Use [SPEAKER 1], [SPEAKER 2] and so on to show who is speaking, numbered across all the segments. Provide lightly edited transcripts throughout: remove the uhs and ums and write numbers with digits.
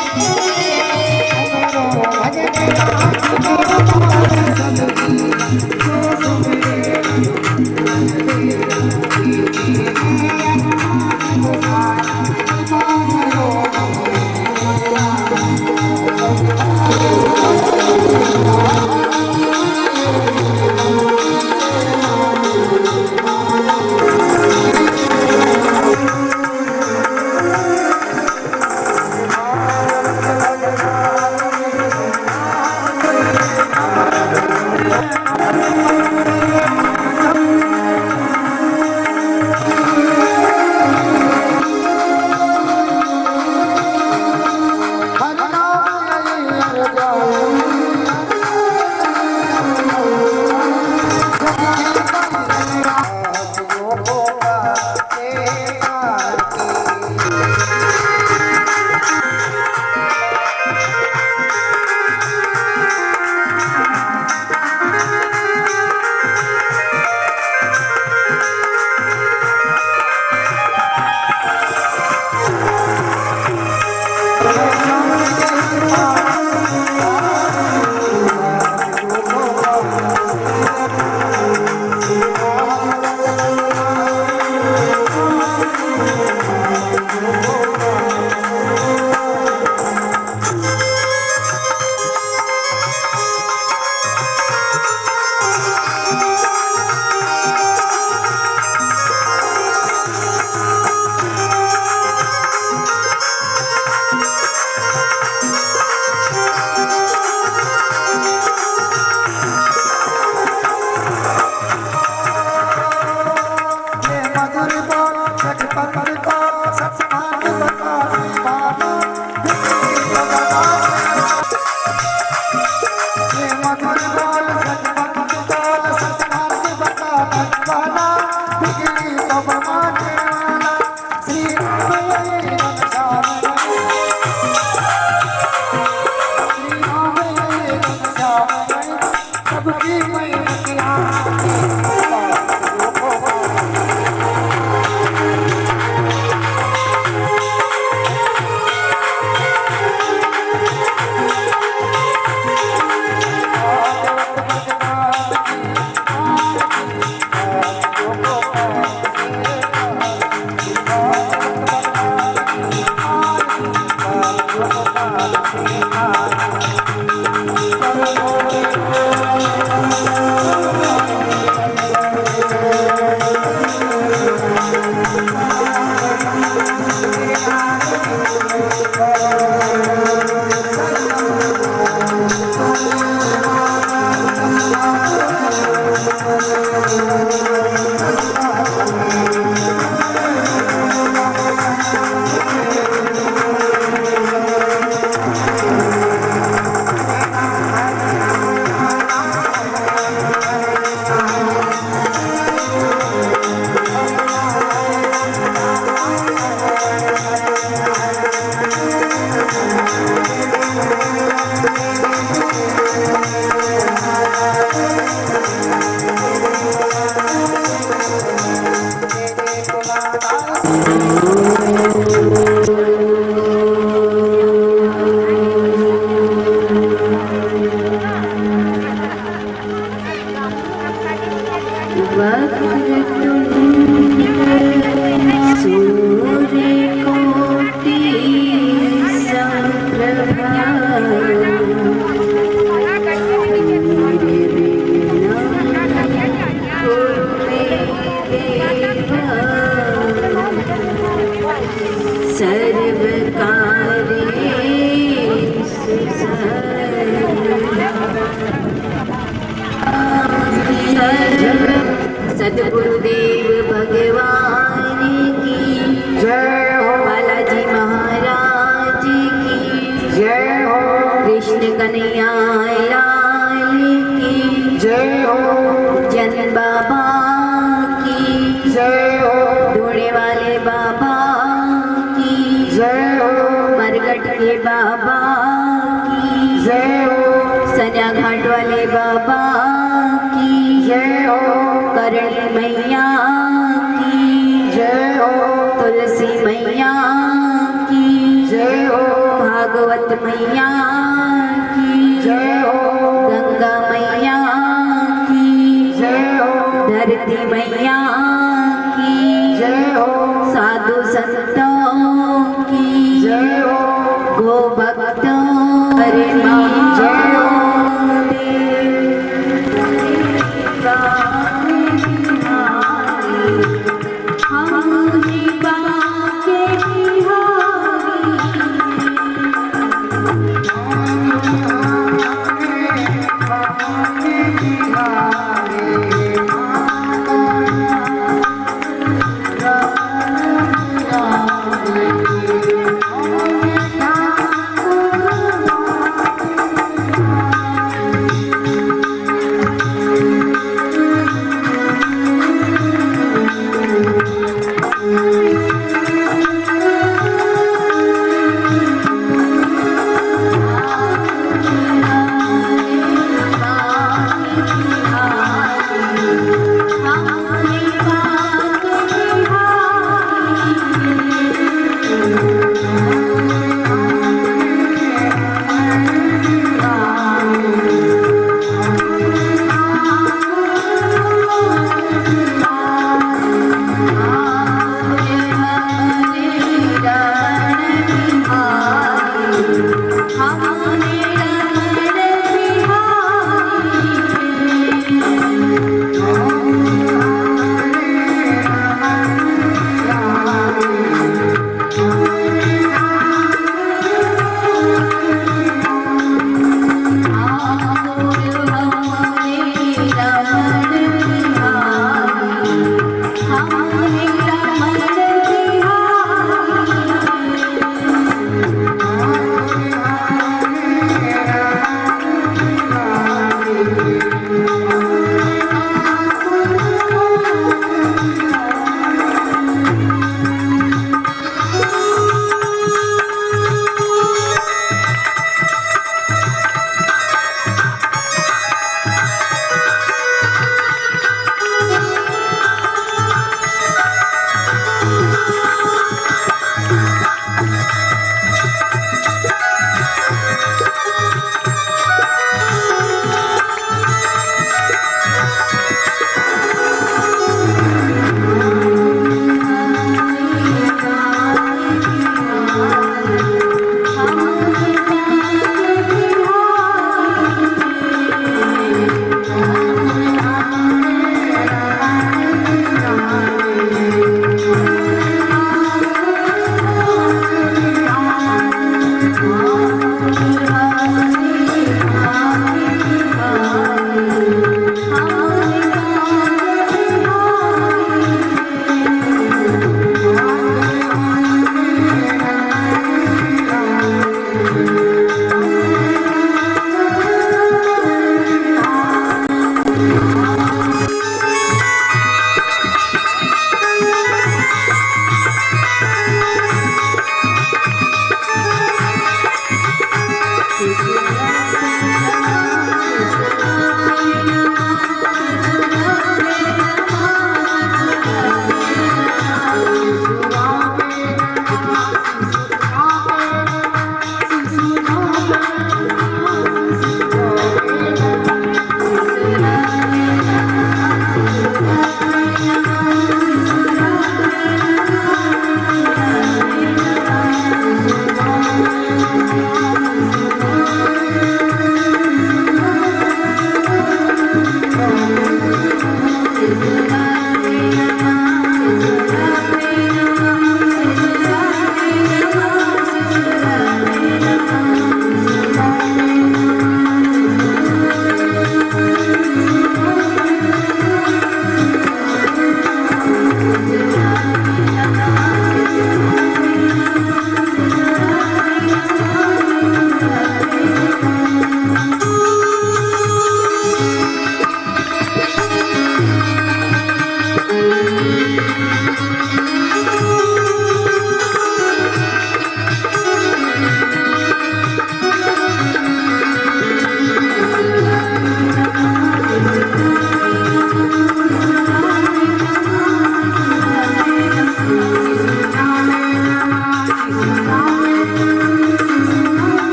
[SPEAKER 1] Thank you. सद्गुरुदेव भगवान की
[SPEAKER 2] जय हो।
[SPEAKER 1] बालाजी महाराज की
[SPEAKER 2] जय हो।
[SPEAKER 1] कृष्ण कन्हैया लाल की
[SPEAKER 2] जय हो।
[SPEAKER 1] जन बाबा की
[SPEAKER 2] जय हो।
[SPEAKER 1] ढूंढने वाले बाबा की
[SPEAKER 2] जय हो।
[SPEAKER 1] मरघट के बाबा की
[SPEAKER 2] जय हो।
[SPEAKER 1] सन्या घाट वाले बाबा की
[SPEAKER 2] जय हो।
[SPEAKER 1] करणी मैया की
[SPEAKER 2] जय हो।
[SPEAKER 1] तुलसी मैया की
[SPEAKER 2] जय हो।
[SPEAKER 1] भागवत मैया की
[SPEAKER 2] जय हो।
[SPEAKER 1] गंगा मैया की
[SPEAKER 2] जय हो।
[SPEAKER 1] धरती मैया की
[SPEAKER 2] जय हो।
[SPEAKER 1] साधु संतों की
[SPEAKER 2] जय हो।
[SPEAKER 1] गो भक्तों हरे
[SPEAKER 2] जय हो।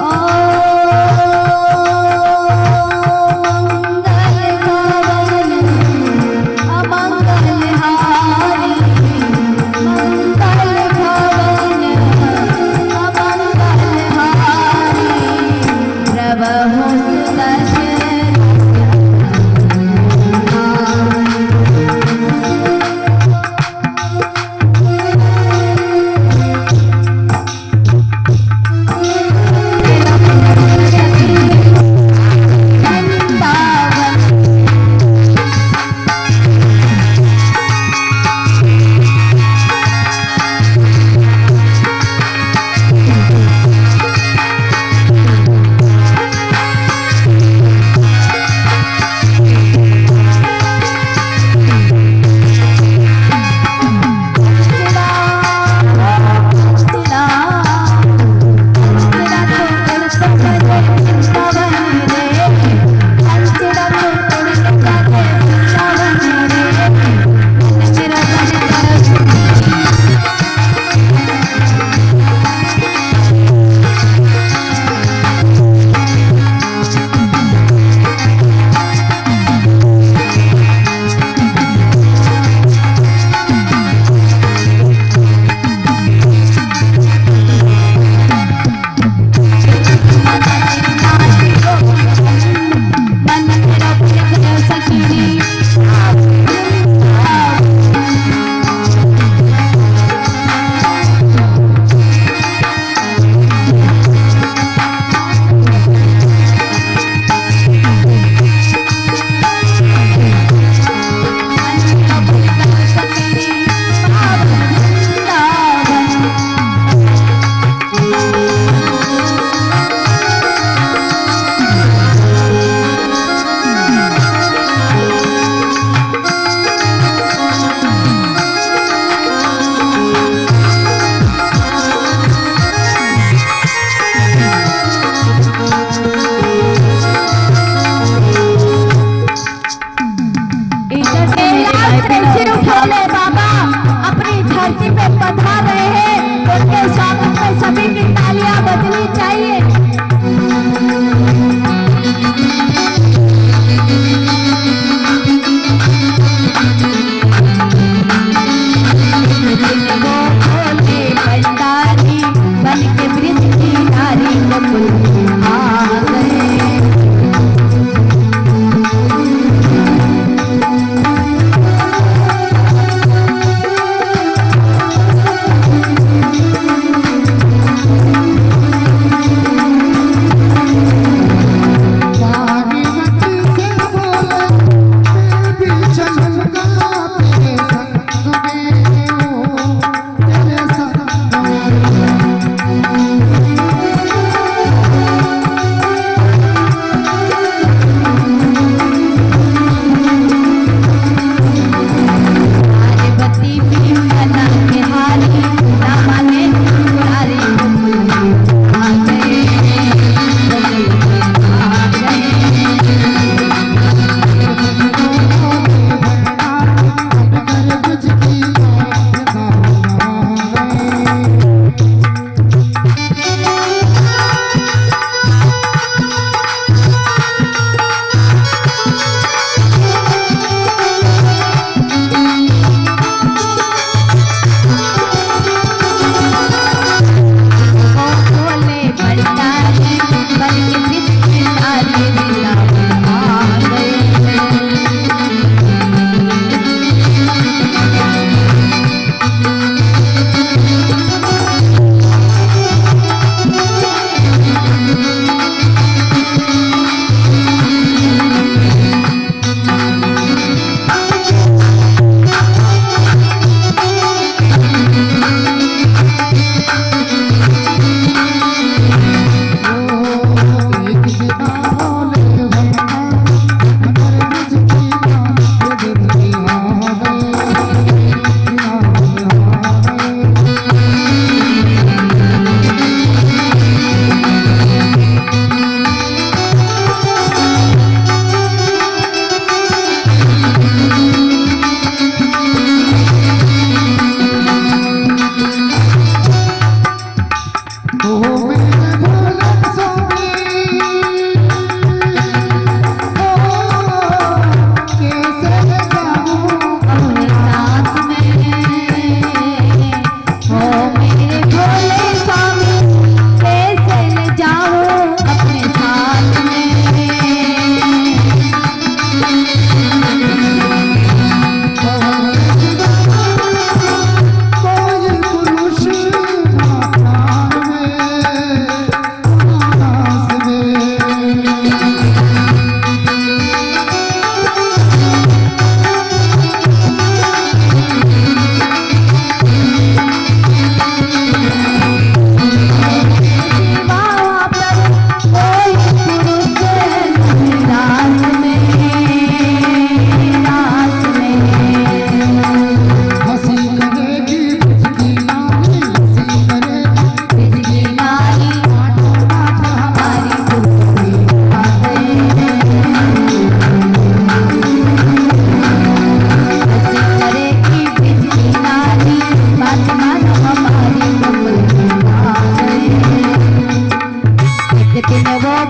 [SPEAKER 1] Oh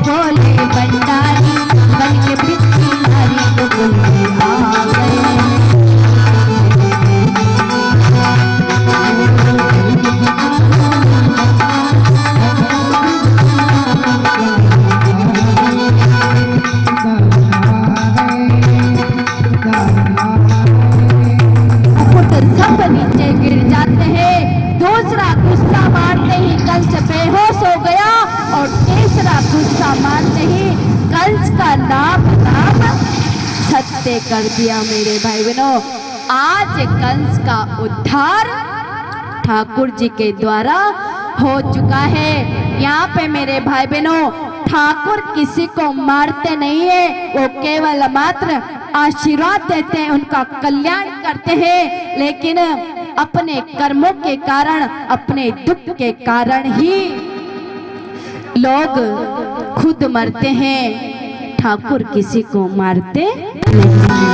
[SPEAKER 1] भोले भंडारी, बन के वृत्ति नारी गोकुल में आ गए। सब नीचे गिर जाते हैं। दूसरा गुस्सा मारते ही कंस बेहोश हो गया और तीसरा गुस्सा मारते ही कंस का नाम सत्य कर दिया। मेरे भाई बहनों, आज कंस का उद्धार ठाकुर जी के द्वारा हो चुका है। यहाँ पे मेरे भाई बहनों, ठाकुर किसी को मारते नहीं है, वो केवल मात्र आशीर्वाद देते हैं, उनका कल्याण करते हैं। लेकिन अपने कर्मों के कारण, अपने दुख के कारण ही लोग खुद मरते हैं। ठाकुर किसी को मारते नहीं।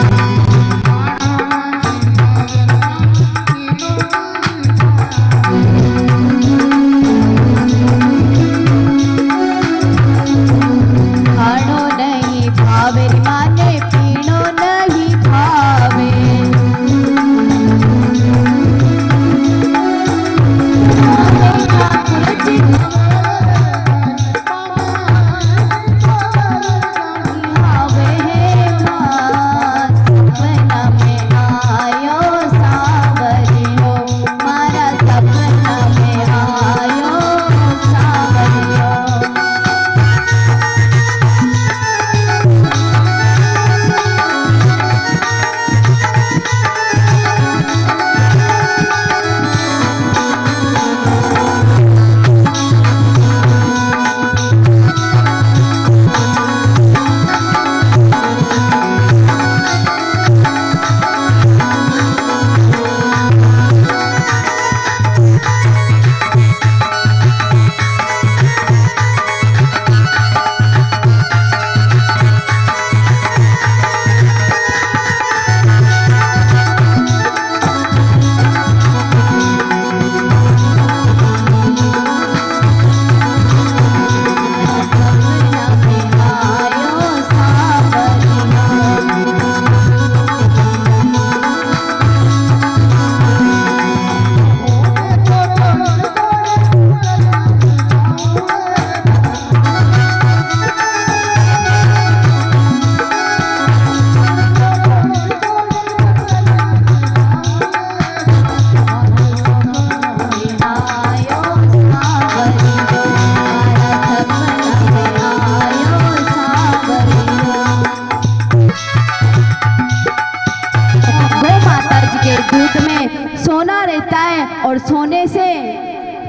[SPEAKER 1] और सोने से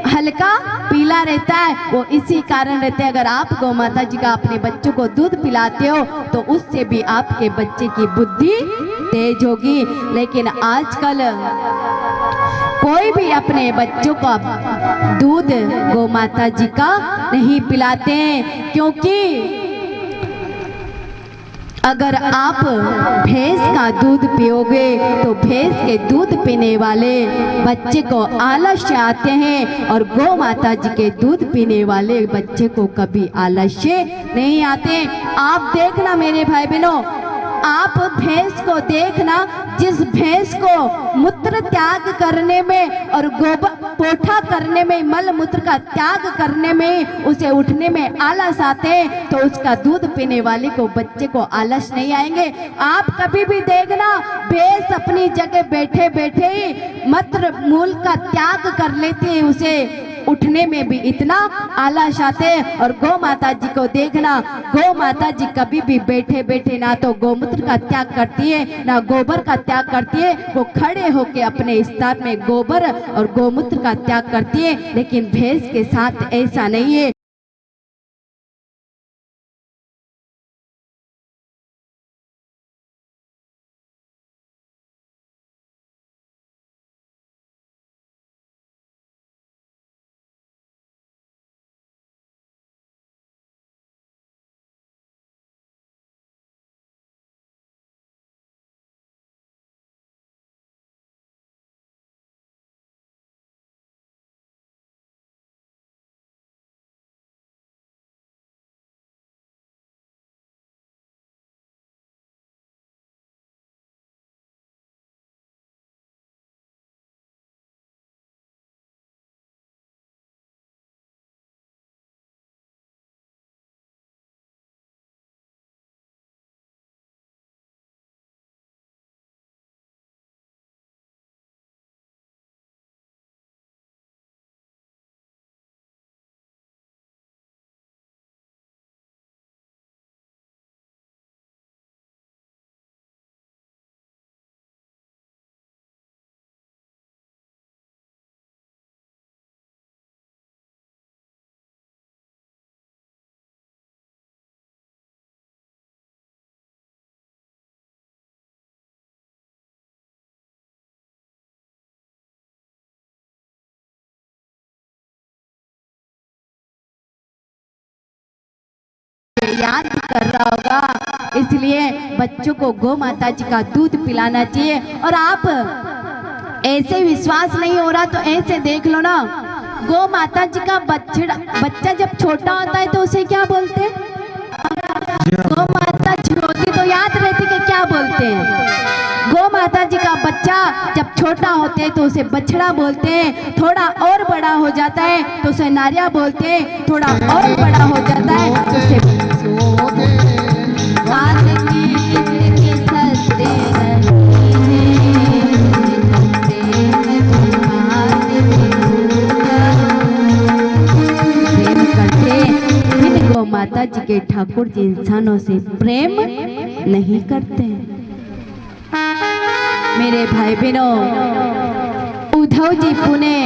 [SPEAKER 1] हल्का पीला रहता है, वो इसी कारण रहते हैं। अगर आप गौ माता जी का अपने बच्चों को दूध पिलाते हो तो उससे भी आपके बच्चे की बुद्धि तेज होगी। लेकिन आजकल कोई भी अपने बच्चों को दूध गौ माता जी का नहीं पिलाते हैं, क्योंकि अगर आप भैंस का दूध पियोगे तो भैंस के दूध पीने वाले बच्चे को आलस्य आते हैं, और गौ माता जी के दूध पीने वाले बच्चे को कभी आलस्य नहीं आते। आप देखना मेरे भाई बहनों, आप भैंस को देखना, जिस भैंस को मूत्र त्याग करने में और गोबर पोठा करने में, मल मूत्र का त्याग करने में उसे उठने में आलस आते हैं, तो उसका दूध पीने वाले को बच्चे को आलस नहीं आएंगे। आप कभी भी देखना, भैंस अपनी जगह बैठे बैठे ही मूत्र मूल का त्याग कर लेती है, उसे उठने में भी इतना आलस आते हैं। और गौ माता जी को देखना, गौ माता जी कभी भी बैठे बैठे ना तो गोमूत्र का त्याग करती है ना गोबर का त्याग करती है, वो खड़े होके अपने स्थान में गोबर और गोमूत्र का त्याग करती है। लेकिन भैंस के साथ ऐसा नहीं है। याद कर रहा होगा। इसलिए बच्चों को गौ माता जी का दूध पिलाना चाहिए। और आप ऐसे विश्वास नहीं हो रहा तो ऐसे देख लो ना, गौ माता जी का बच्चा जब छोटा होता है तो उसे क्या बोलते हैं? गौ माता जी होती तो याद रहती कि क्या बोलते हैं। गौ माता जी का बच्चा जब छोटा होते है तो उसे बछड़ा बोलते हैं, थोड़ा और बड़ा हो जाता है तो उसे नारिया बोलते हैं, थोड़ा और बड़ा हो जाता है तो उसे माता जी के ठाकुर जी इंसानों से प्रेम नहीं करते। मेरे भाई बहनों, उद्धव जी पुणे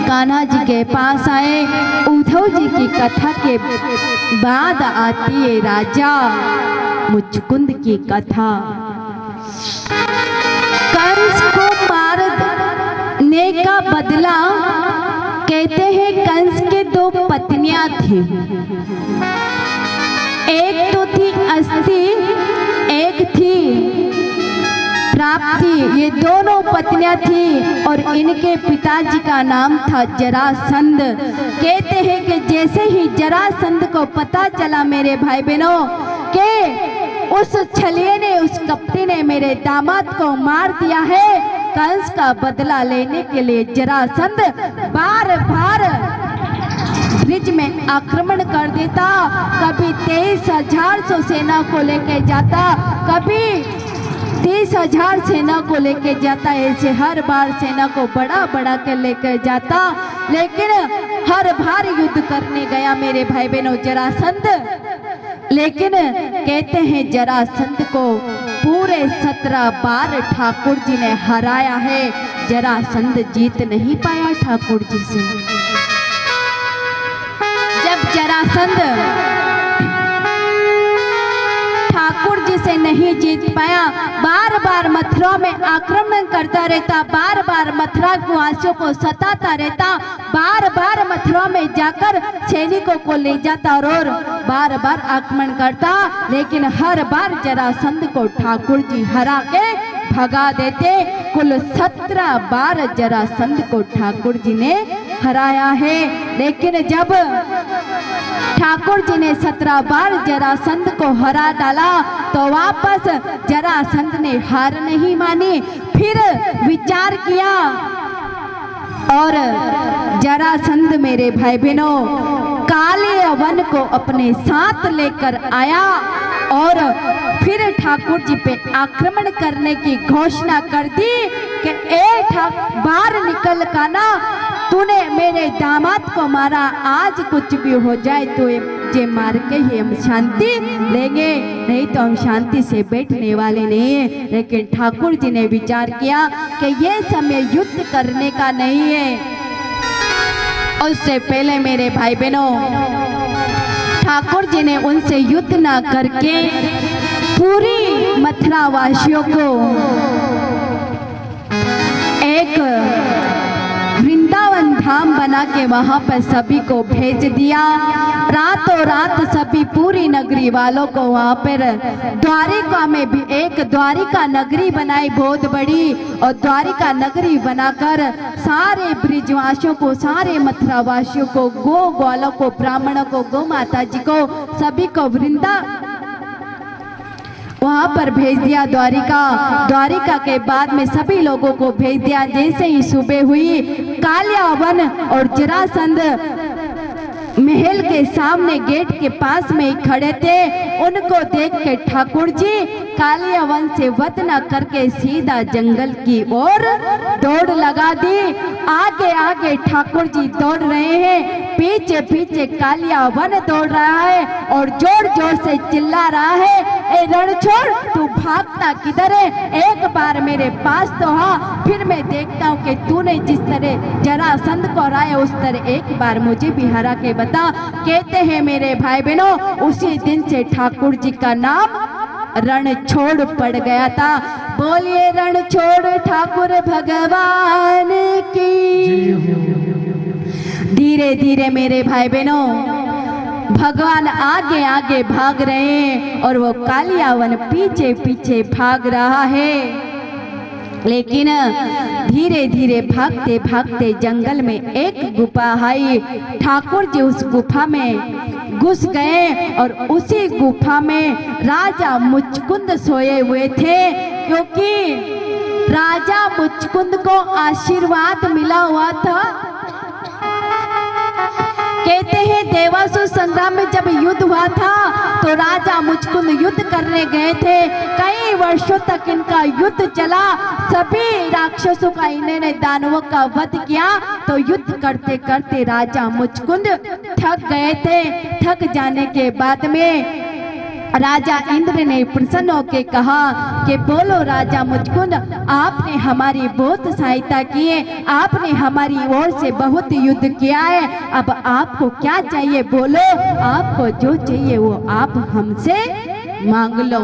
[SPEAKER 1] कान्हा जी के पास आए। उद्धव जी की कथा के बाद आती है राजा मुचकुंद की कथा। कंस को मारने का बदला, कहते हैं कंस के दो पत्नियां थी, एक तो थी अस्थि, एक थी प्राप्ति। ये दोनों पत्नियां थी और इनके पिताजी का नाम था जरासंध। कहते हैं कि जैसे ही जरासंध को पता चला मेरे भाई बहनों कि उस छलिए ने, उस कपटी ने मेरे दामाद को मार दिया है, कंस का बदला लेने के लिए जरासंध बार बार ब्रिज में आक्रमण कर देता। कभी 23,000 सेना को लेके जाता, कभी 30,000 सेना को लेके जाता। ऐसे हर बार सेना को बड़ा बड़ा के लेकर जाता, लेकिन हर बार युद्ध करने गया मेरे भाई बहनों जरासंध। लेकिन कहते हैं जरासंध को पूरे 17 बार ठाकुर जी ने हराया है। जरासंध जीत नहीं पाया ठाकुर जी से। जब जरासंध ठाकुर जी से नहीं जीत पाया, बार बार मथुरा में आक्रमण करता रहता, बार बार मथुरा वासियों को सताता रहता, बार बार मथुरा में जाकर सैनिकों को ले जाता और बार बार आक्रमण करता। लेकिन हर बार जरासंध को ठाकुर जी हरा के भगा देते। कुल 17 बार जरासंध को ठाकुर जी ने हराया है। लेकिन जब ठाकुर जी ने 17 बार जरासंध को हरा डाला तो वापस जरासंध ने हार नहीं मानी, फिर विचार किया और जरासंध मेरे भाई बहनों काले वन को अपने साथ लेकर आया और फिर ठाकुर जी पे आक्रमण करने की घोषणा कर दी कि बाहर निकल का ना, तूने मेरे दामाद को मारा, आज कुछ भी हो जाए तो ये मार के ही हम शांति लेंगे, नहीं तो हम शांति से बैठने वाले नहीं है। लेकिन ठाकुर जी ने विचार किया कि ये समय युद्ध करने का नहीं है। उससे पहले मेरे भाई बहनों ठाकुर जी ने उनसे युद्ध ना करके पूरी मथुरा वासियों को एक वृंदावन धाम बना के वहां पर सभी को भेज दिया। रातों रात सभी पूरी नगरी वालों को वहां पर द्वारिका में भी एक द्वारिका नगरी बनाई बहुत बड़ी, और द्वारिका नगरी बनाकर सारे ब्रिजवासियों को, सारे मथुरा वासियों को, गो ग्वालों को, ब्राह्मणों को, गौ माता जी को, सभी को वहां पर भेज दिया द्वारिका के बाद में सभी लोगों को भेज दिया। जैसे ही सुबह हुई, कालियावन और जरासंध महल के सामने गेट के पास में ही खड़े थे। उनको देख के ठाकुर जी कालियावन से वध न करके सीधा जंगल की ओर दौड़ लगा दी। आगे आगे ठाकुर जी दौड़ रहे हैं, पीछे पीछे कालियावन दौड़ रहा है और जोर जोर से चिल्ला रहा है, ए रणछोड़ तू भागता किधर है, एक बार मेरे पास तो हाँ, फिर मैं देखता हूँ कि तूने जिस तरह जरासंध को हराया उस तरह एक बार मुझे भी हरा के बता। कहते हैं मेरे भाई बहनों उसी दिन से ठाकुर जी का नाम रणछोड़ पड़ गया था। बोलिए रणछोड़ ठाकुर भगवान की। धीरे धीरे मेरे भाई बहनों भगवान आगे आगे भाग रहे हैं और वो कालियावन पीछे पीछे भाग रहा है। लेकिन धीरे धीरे भागते भागते जंगल में एक गुफा आई। ठाकुर जी उस गुफा में घुस गए और उसी गुफा में राजा मुचकुंद सोए हुए थे, क्योंकि राजा मुचकुंद को आशीर्वाद मिला हुआ था। कहते हैं देवासुर संग्राम में जब युद्ध हुआ था तो राजा मुचकुंद युद्ध करने गए थे। कई वर्षों तक इनका युद्ध चला, सभी राक्षसों का इन्होंने दानवों का वध किया। तो युद्ध करते करते राजा मुचकुंद थक गए थे। थक जाने के बाद में राजा इंद्र ने प्रसन्न होकर कहा कि बोलो राजा मुचकुंद, आपने हमारी बहुत सहायता की है, आपने हमारी ओर से बहुत युद्ध किया है, अब आपको क्या चाहिए बोलो, आपको जो चाहिए वो आप हमसे मांग लो।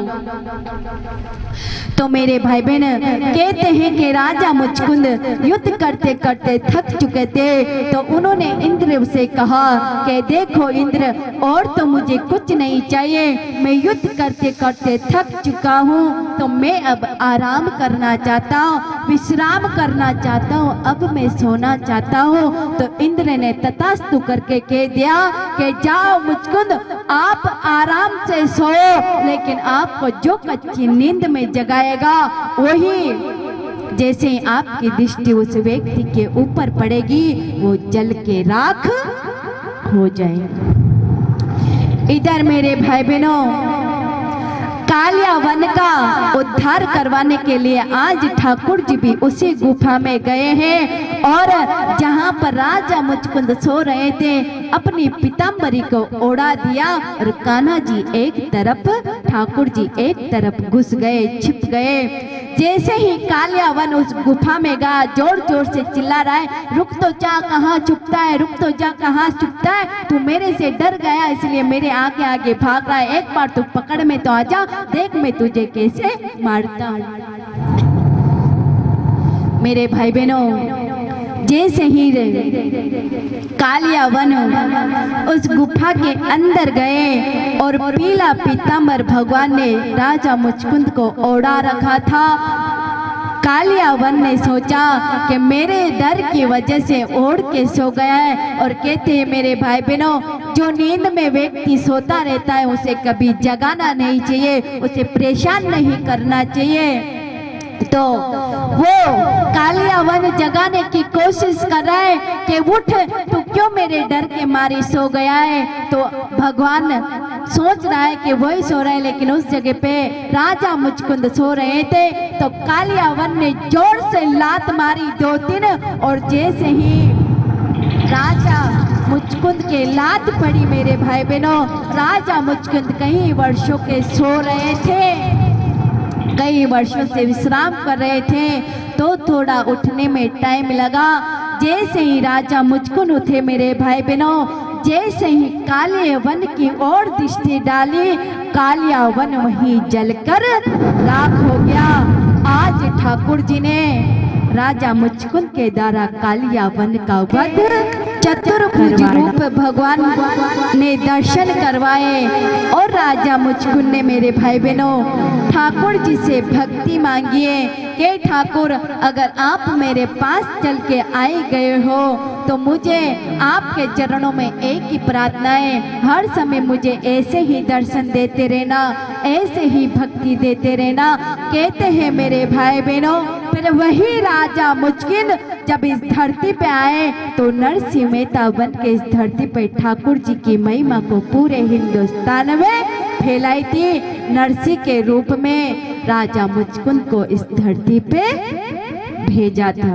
[SPEAKER 1] तो मेरे भाई बहन कहते हैं कि राजा मुचकुंद युद्ध करते करते थक चुके थे। तो उन्होंने इंद्र से कहा कि देखो इंद्र, और तो मुझे कुछ नहीं चाहिए, मैं युद्ध करते करते थक चुका हूँ, तो मैं अब आराम करना चाहता हूँ, विश्राम करना चाहता हूँ, अब मैं सोना चाहता हूँ। तो इंद्र ने तथास्तु करके कह दिया कि जाओ मुचकुंद, आप आराम से सोओ, लेकिन आपको जो कच्ची नींद में जगाएगा वही, जैसे आपकी दृष्टि उस व्यक्ति के ऊपर पड़ेगी वो जल के राख हो जाए। इधर मेरे भाई बहनों, कालियावन का उद्धार करवाने के लिए आज ठाकुर जी भी उसी गुफा में गए हैं और जहां पर राजा मुचकुंद सो रहे थे अपनी पीतांबरी को ओढ़ा दिया और कान्हा जी एक तरफ, ठाकुर जी एक तरफ घुस गए, छिप गए। जैसे ही कालियावन उस गुफा में गया, जोर जोर से चिल्ला रहा है, रुक तो जा, कहाँ छुपता है, रुक तो जा, कहाँ छुपता है, तू मेरे से डर गया इसलिए मेरे आगे आगे भाग रहा है, एक बार तू पकड़ में तो आजा, देख मैं तुझे कैसे मारता हूँ। मेरे भाई बहनों, जैसे ही कालियावन उस गुफा के अंदर गए और पीला पीतांबर भगवान ने राजा मुचकुंद को ओढ़ा रखा था। कालियावन ने सोचा कि मेरे डर की वजह से ओढ़ के सो गया है। और कहते हैं मेरे भाई बहनों, जो नींद में व्यक्ति सोता रहता है उसे कभी जगाना नहीं चाहिए, उसे परेशान नहीं करना चाहिए। तो वो कालियावन जगाने की कोशिश कर रहा है कि उठ, तू क्यों मेरे डर के मारे सो गया है। तो भगवान सोच रहा है कि वही सो रहा है, लेकिन उस जगह पे राजा मुचकुंद सो रहे थे। तो कालियावन ने जोर से लात मारी 2-3 और जैसे ही राजा मुचकुंद के लात पड़ी मेरे भाई बहनों, राजा मुचकुंद कई वर्षों के सो रहे थे, कई वर्षों से विश्राम कर रहे थे, तो थोड़ा उठने में टाइम लगा। जैसे ही राजा मुचकुंद उठे मेरे भाई बहनों, जैसे ही कालियावन की ओर दृष्टि डाली, कालियावन वहीं जलकर राख हो गया। आज ठाकुर जी ने राजा मुचकुंद के द्वारा कालियावन का वध चतुर्भुज रूप भगवान ने दर्शन करवाए और राजा मुचकुंद ने मेरे भाई बहनों ठाकुर जी से भक्ति मांगिए कि ठाकुर, अगर आप मेरे पास चल के आए गए हो तो मुझे आपके चरणों में एक ही प्रार्थना है, हर समय मुझे ऐसे ही दर्शन देते रहना, ऐसे ही भक्ति देते रहना। कहते हैं मेरे भाई बहनों, फिर वही राजा मुचकुंद जब इस धरती पे आए तो नरसिंह मेहता बन के इस धरती पे ठाकुर जी की महिमा को पूरे हिंदुस्तान में फैलाई थी। नरसिंह के रूप में राजा मुचकुंद को इस धरती पे भेजा था।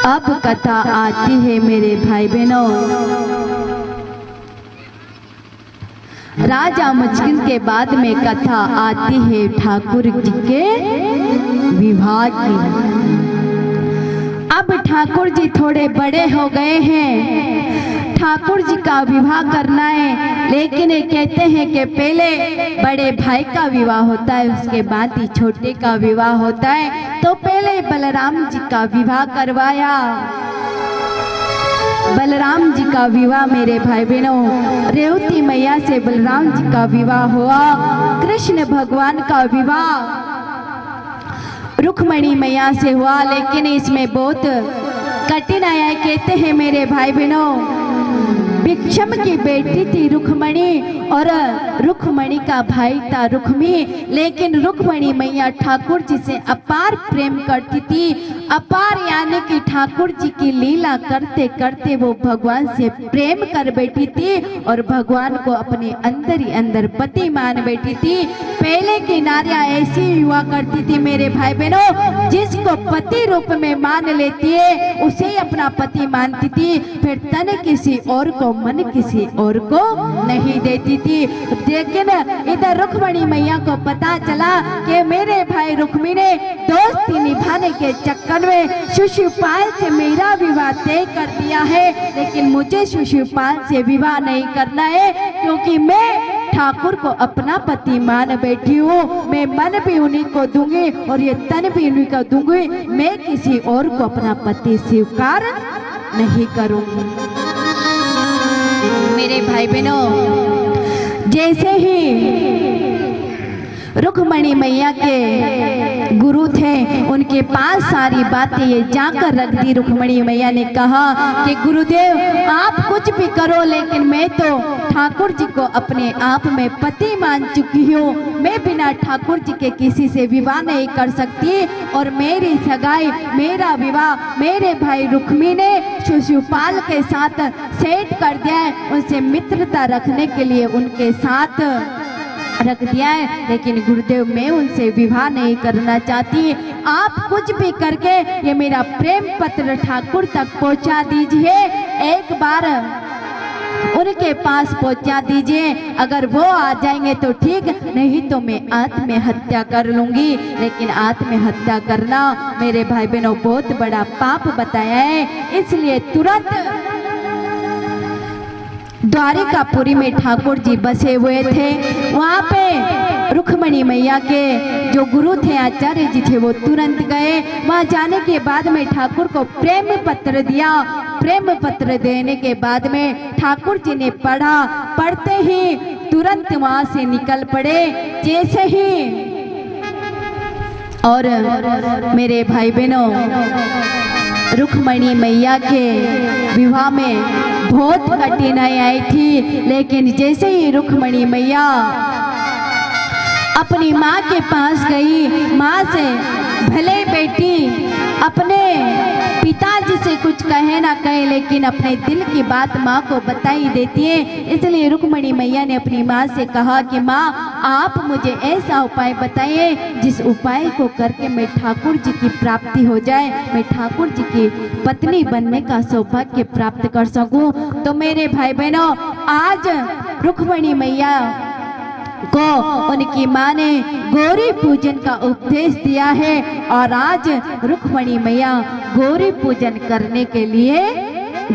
[SPEAKER 1] अब कथा आती है मेरे भाई बहनों, राजा मुचकुंद के बाद में कथा आती है ठाकुर जी के विवाह की। अब ठाकुर जी थोड़े बड़े हो गए हैं, ठाकुर जी का विवाह करना है, लेकिन ये कहते हैं कि पहले बड़े भाई का विवाह होता है, उसके बाद ही छोटे का विवाह होता है। तो पहले बलराम जी का विवाह करवाया। बलराम जी का विवाह मेरे भाई बहनों, रेवती मैया से बलराम जी का विवाह हुआ। कृष्ण भगवान का विवाह रुक्मणी मैया से हुआ, लेकिन इसमें बहुत कठिनाइयाँ कहते हैं मेरे भाई बहनों। भिक्षम की बेटी थी रुक्मणी और रुक्मणी का भाई था रुक्मी, लेकिन रुक्मणी मैया ठाकुर जी से अपार प्रेम करती थी। अपार यानी कि ठाकुर जी की लीला करते करते वो भगवान से प्रेम कर बैठी थी और भगवान को अपने अंदर ही अंदर पति मान बैठी थी। पहले की नारियां ऐसी हुआ करती थी मेरे भाई बहनों, जिसको पति रूप में मान लेती है उसे ही अपना पति मानती थी, फिर तन किसी और को मन किसी और को नहीं देती थी। लेकिन इधर रुक्मणी मैया को पता चला कि मेरे भाई रुक्मी ने दोस्ती निभाने के चक्कर में शिशुपाल से मेरा विवाह तय कर दिया है, लेकिन मुझे शिशुपाल से विवाह नहीं करना है, क्योंकि मैं ठाकुर को अपना पति मान बैठी हूँ। मैं मन भी उन्हीं को दूंगी और ये तन भी उन्हीं को दूंगी, मैं किसी और को अपना पति स्वीकार नहीं करूंगी। मेरे भाई बहनों, जैसे ही रुक्मणी मैया के गुरु थे उनके पास सारी बातें ये जाकर रख दी। रुक्मणी मैया ने कहा कि गुरुदेव आप कुछ भी करो, लेकिन मैं तो ठाकुर जी को अपने आप में पति मान चुकी हूँ। मैं बिना ठाकुर जी के किसी से विवाह नहीं कर सकती और मेरी सगाई मेरा विवाह मेरे भाई रुक्मी ने शिशुपाल के साथ सेट कर दिया है। उनसे मित्रता रखने के लिए उनके साथ रख दिया है, लेकिन गुरुदेव मैं उनसे विवाह नहीं करना चाहती। आप कुछ भी करके ये मेरा प्रेम पत्र ठाकुर तक पहुंचा दीजिए, एक बार उनके पास पहुंचा दीजिए। अगर वो आ जाएंगे तो ठीक, नहीं तो मैं आत्महत्या कर लूंगी। लेकिन आत्महत्या करना मेरे भाई बहनों बहुत बड़ा पाप बताया है, इसलिए तुरंत द्वारिकापुरी में ठाकुर जी बसे हुए थे। वहाँ पे रुक्मणी मैया के जो गुरु थे आचार्य जी थे वो तुरंत गए। वहाँ जाने के बाद में ठाकुर को प्रेम पत्र दिया। प्रेम पत्र देने के बाद में ठाकुर जी ने पढ़ा, पढ़ते ही तुरंत वहाँ से निकल पड़े। जैसे ही और मेरे भाई बहनों, रुक्मणी मैया के विवाह में बहुत कठिनाई आई थी, लेकिन जैसे ही रुक्मणी मैया अपनी माँ के पास गई, माँ से भले बेटी अपने पिताजी से कुछ कहे ना कहे, लेकिन अपने दिल की बात माँ को बता ही देती है। इसलिए रुक्मणी मैया ने अपनी माँ से कहा कि माँ आप मुझे ऐसा उपाय बताइए जिस उपाय को करके मैं ठाकुर जी की प्राप्ति हो जाए, मैं ठाकुर जी की पत्नी बनने का सौभाग्य प्राप्त कर सकूं। तो मेरे भाई बहनों, आज रुक्मणी मैया को उनकी माँ ने गौरी पूजन का उपदेश दिया है और आज रुक्मणी मैया गौरी पूजन करने के लिए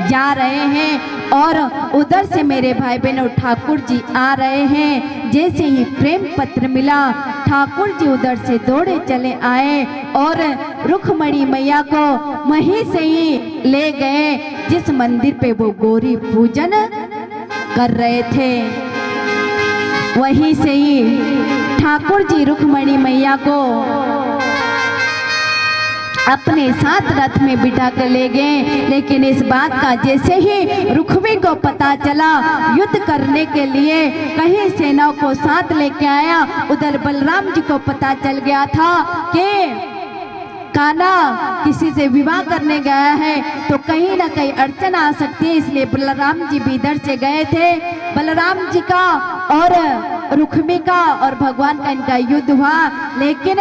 [SPEAKER 1] जा रहे हैं और उधर से मेरे भाई बहनों ठाकुर जी आ रहे हैं। जैसे ही प्रेम पत्र मिला ठाकुर जी उधर से दौड़े चले आए और रुक्मणी मैया को वहीं से ही ले गए जिस मंदिर पे वो गौरी पूजन कर रहे थे। वहीं से ही ठाकुर जी रुक्मणी मैया को अपने साथ रथ में बिठा कर ले गए। लेकिन इस बात का जैसे ही रुक्मी को पता चला, युद्ध करने के लिए कहीं सेनाओं को साथ लेके आया। उधर बलराम जी को पता चल गया था कि कान्हा किसी से विवाह करने गया है तो कहीं ना कहीं अड़चन आ सकती है, इसलिए बलराम जी भी इधर से गए थे। बलराम जी का और रुक्मी का और भगवान का इनका युद्ध हुआ, लेकिन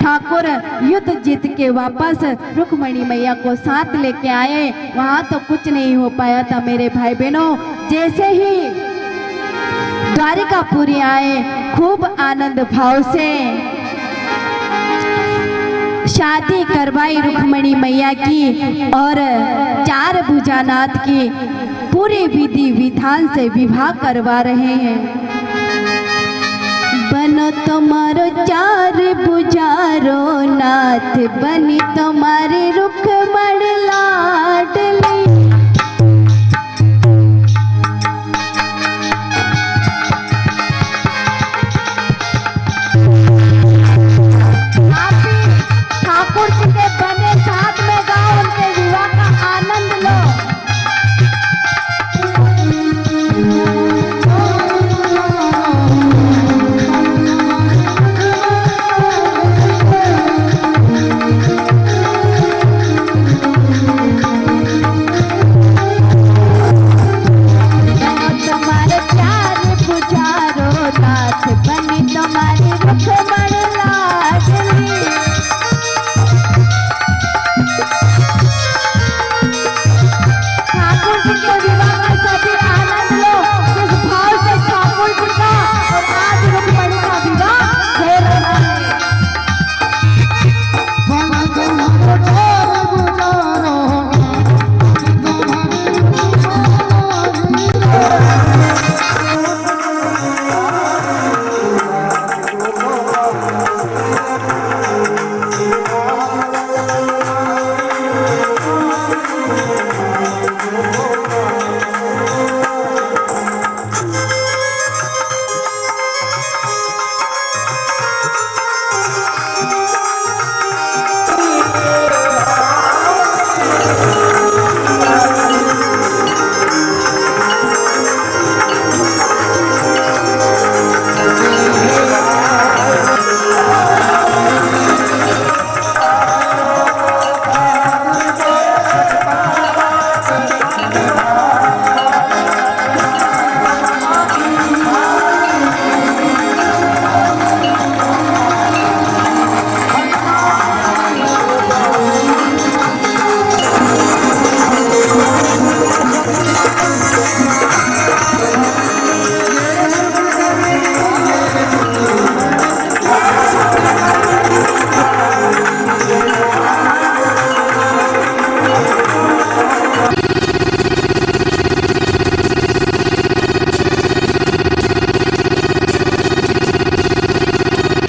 [SPEAKER 1] ठाकुर युद्ध जीत के वापस रुक्मणी मैया को साथ लेके आए। वहां तो कुछ नहीं हो पाया था मेरे भाई बहनों। जैसे ही द्वारिकापुरी आए, खूब आनंद भाव से शादी करवाई रुक्मणी मैया की और चार भुजानाथ की पूरी विधि विधान से विवाह करवा रहे हैं। बनो तुम्हारो चार भुजारो नाथ, बनी तुम्हारी रुक्मण लाडली।